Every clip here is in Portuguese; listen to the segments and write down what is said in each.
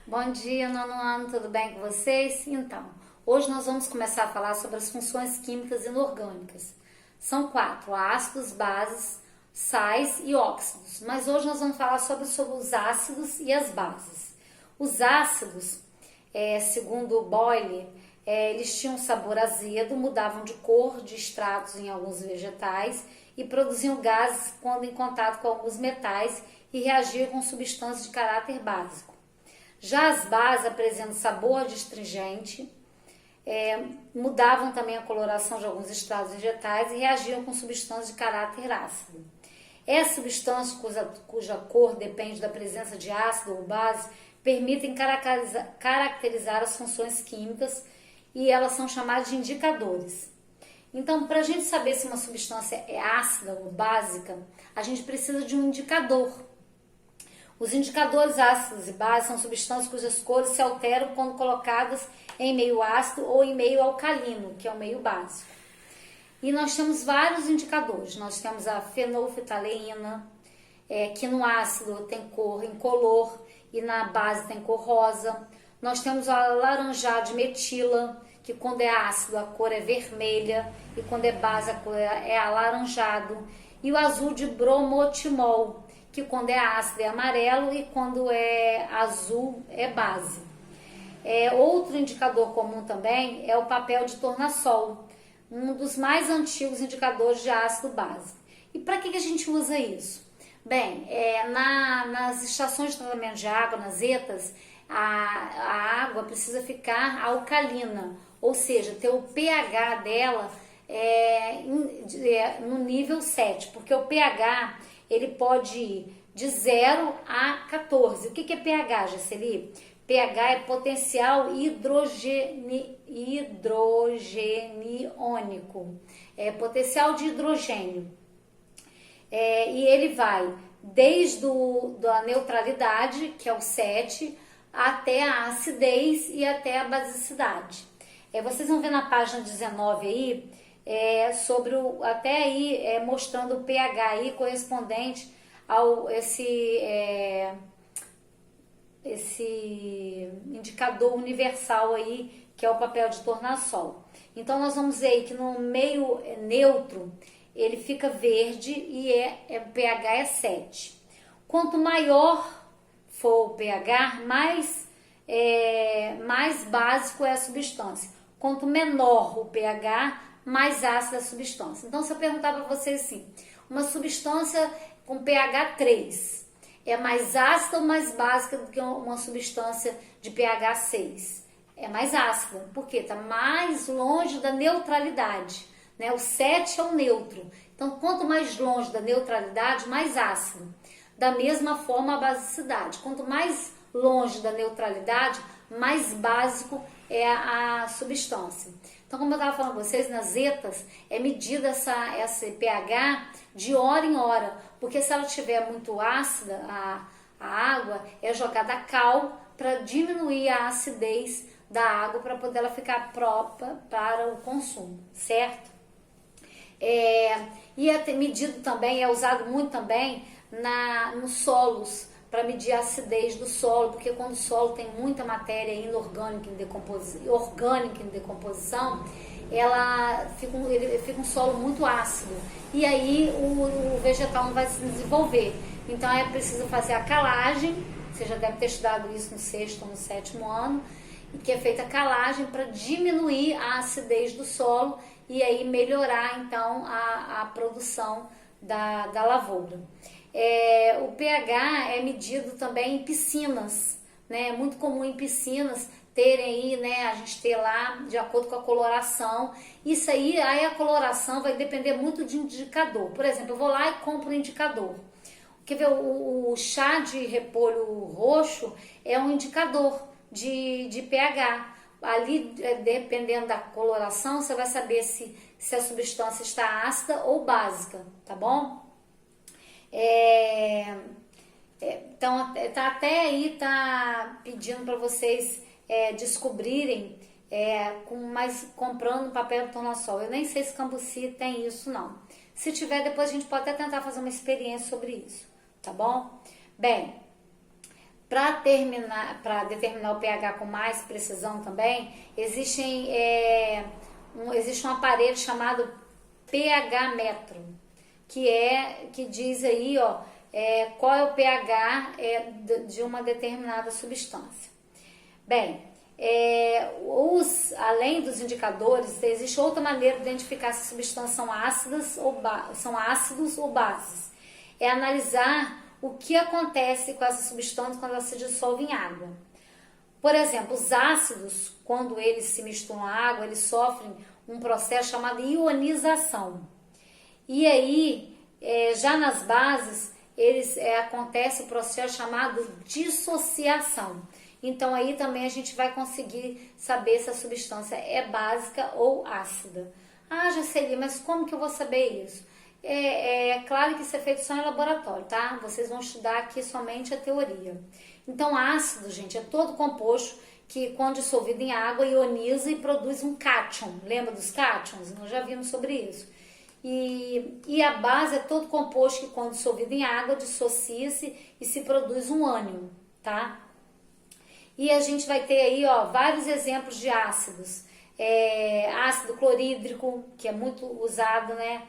Bom dia, nono ano, tudo bem com vocês? Então, hoje nós vamos começar a falar sobre as funções químicas inorgânicas. São 4, ácidos, bases, sais e óxidos. Mas hoje nós vamos falar sobre os ácidos e as bases. Os ácidos, segundo Boyle, eles tinham sabor azedo, mudavam de cor de extratos em alguns vegetais e produziam gases quando em contato com alguns metais e reagiam com substâncias de caráter básico. Já as bases apresentam sabor astringente, mudavam também a coloração de alguns extratos vegetais e reagiam com substâncias de caráter ácido. Essas substâncias cuja cor depende da presença de ácido ou base permitem caracterizar as funções químicas e elas são chamadas de indicadores. Então, para a gente saber se uma substância é ácida ou básica, a gente precisa de um indicador. Os indicadores ácidos e bases são substâncias cujas cores se alteram quando colocadas em meio ácido ou em meio alcalino, que é o meio básico. E nós temos vários indicadores. Nós temos a fenolftaleína, que no ácido tem cor incolor e na base tem cor rosa. Nós temos a laranjada de metila, que quando é ácido a cor é vermelha e quando é base a cor é alaranjado. E o azul de bromotimol, que quando é ácido é amarelo e quando é azul é base. Outro indicador comum também é o papel de tornassol, um dos mais antigos indicadores de ácido base. E para que a gente usa isso? Bem, nas estações de tratamento de água, nas ETAs, a água precisa ficar alcalina, ou seja, ter o pH dela no nível 7, porque o pH ele pode ir de 0 a 14. O que é pH, Jaceli? pH é potencial hidrogeniônico, é potencial de hidrogênio. E ele vai desde a neutralidade, que é o 7, até a acidez e até a basicidade. Vocês vão ver na página 19 aí, sobre até aí mostrando o pH aí correspondente ao esse indicador universal aí, que é o papel de tornassol. Então nós vamos ver aí que no meio neutro ele fica verde e pH é 7. Quanto maior for o pH, mais básico é a substância. Quanto menor o pH, mais ácida a substância. Então, se eu perguntar para vocês assim, uma substância com pH 3 é mais ácida ou mais básica do que uma substância de pH 6? É mais ácida, porque está mais longe da neutralidade, né? O 7 é o neutro. Então, quanto mais longe da neutralidade, mais ácido. Da mesma forma, a basicidade. Quanto mais longe da neutralidade, mais básico é a substância. Então, como eu estava falando com vocês, nas ETAs é medida esse pH de hora em hora, porque se ela estiver muito ácida, a água, é jogada cal para diminuir a acidez da água, para poder ela ficar própria para o consumo, certo? E é medido também, é usado muito também nos solos, para medir a acidez do solo, porque quando o solo tem muita matéria inorgânica orgânica em decomposição, ele fica um solo muito ácido, e aí o vegetal não vai se desenvolver. Então é preciso fazer a calagem, você já deve ter estudado isso no 6º ou no 7º ano, que é feita a calagem para diminuir a acidez do solo e aí melhorar então a produção da lavoura. O pH é medido também em piscinas, né? É muito comum em piscinas terem aí, né? A gente ter lá de acordo com a coloração. Isso aí a coloração vai depender muito de indicador. Por exemplo, eu vou lá e compro um indicador. Quer ver, o chá de repolho roxo é um indicador de pH. Ali, dependendo da coloração, você vai saber se a substância está ácida ou básica, tá bom? Então, até aí tá pedindo para vocês descobrirem comprando papel de tornassol. Eu nem sei se Cambuci tem isso, não. Se tiver, depois a gente pode até tentar fazer uma experiência sobre isso, tá bom? Bem, Para determinar o pH com mais precisão também, existe um aparelho chamado pH metro, que diz aí, ó, qual é o pH de uma determinada substância. Bem, além dos indicadores, existe outra maneira de identificar se substâncias são ácidos ou bases. É analisar o que acontece com essas substâncias quando elas se dissolvem em água. Por exemplo, os ácidos, quando eles se misturam à água, eles sofrem um processo chamado ionização. E aí, já nas bases, acontece o processo chamado dissociação. Então aí também a gente vai conseguir saber se a substância é básica ou ácida. Ah, Jaceli, mas como que eu vou saber isso? É claro que isso é feito só em laboratório, tá? Vocês vão estudar aqui somente a teoria. Então ácido, gente, é todo composto que quando dissolvido em água ioniza e produz um cátion. Lembra dos cátions? Nós já vimos sobre isso. E a base é todo composto que quando dissolvido em água dissocia-se e se produz um ânion, tá? E a gente vai ter aí, ó, vários exemplos de ácidos. Ácido clorídrico, que é muito usado, né,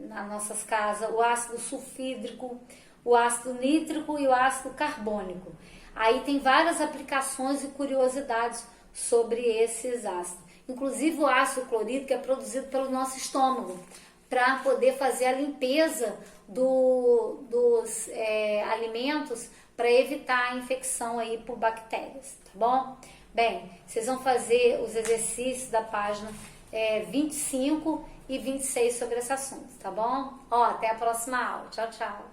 nas nossas casas. O ácido sulfídrico, o ácido nítrico e o ácido carbônico. Aí tem várias aplicações e curiosidades sobre esses ácidos. Inclusive o ácido clorídrico é produzido pelo nosso estômago para poder fazer a limpeza dos alimentos para evitar a infecção aí por bactérias, tá bom? Bem, vocês vão fazer os exercícios da página 25 e 26 sobre esse assunto, tá bom? Ó, até a próxima aula. Tchau, tchau.